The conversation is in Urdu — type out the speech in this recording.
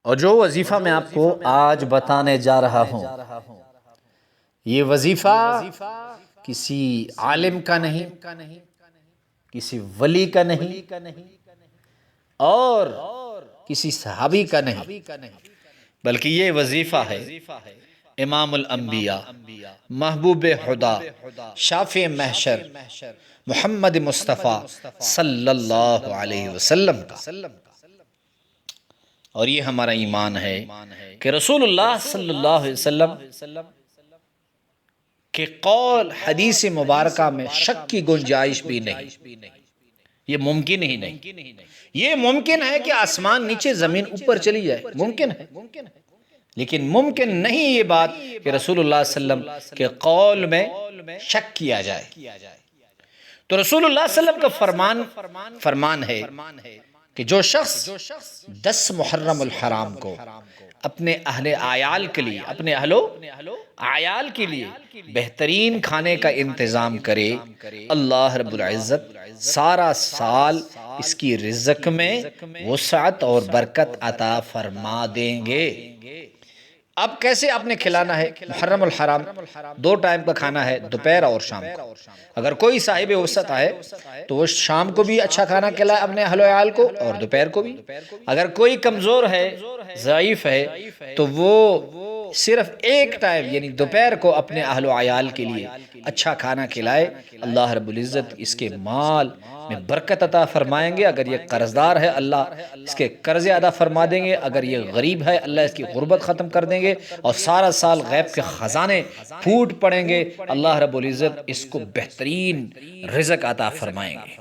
اور جو وظیفہ میں آپ کو آج بتانے جا رہا ہوں، یہ وظیفہ کسی عالم کا نہیں، کسی ولی کا نہیں، اور کسی صحابی کا نہیں، بلکہ یہ وظیفہ ہے امام الانبیاء، محبوب خدا، شافع محشر، محمد مصطفیٰ صلی اللہ علیہ وسلم کا۔ اور یہ ہمارا ایمان ہے کہ رسول اللہ صلی اللہ علیہ وسلم کے قول حدیث مبارکہ میں شک کی گنجائش بھی نہیں، یہ ممکن ہی نہیں۔ یہ ممکن ہے کہ آسمان نیچے زمین اوپر چلی جائے، ممکن ہے، لیکن ممکن نہیں یہ بات کہ رسول اللہ صلی اللہ علیہ وسلم کے قول میں شک کیا جائے۔ تو رسول اللہ صلی اللہ علیہ وسلم کا فرمان ہے کہ جو شخص 10 محرم الحرام کو اپنے اہل عیال کے لیے، اپنے اہل عیال کے لیے بہترین کھانے کا انتظام کرے، اللہ رب العزت سارا سال اس کی رزق میں وسعت اور برکت عطا فرما دیں گے۔ اب کیسے آپ نے کھلانا ہے؟ محرم الحرام 2 ٹائم کا کھانا ہے، دوپہر اور شام کو۔ اگر کوئی صاحب وسعت ہے تو وہ شام کو بھی اچھا کھانا کھلائے اپنے اہل و عیال کو، اور دوپہر کو بھی۔ اگر کوئی کمزور ہے، ضعیف ہے، تو وہ صرف ایک ٹائم یعنی دوپہر کو اپنے اہل و عیال کے لیے اچھا کھانا کھلائے، اللہ رب العزت اس کے مال میں برکت عطا فرمائیں گے۔ اگر یہ قرضدار ہے، اللہ اس کے قرض ادا فرما دیں گے۔ اگر یہ غریب ہے، اللہ اس کی غربت ختم کر دیں گے، اور سارا سال غیب کے خزانے پھوٹ پڑیں گے، اللہ رب العزت اس کو بہترین رزق عطا فرمائیں گے۔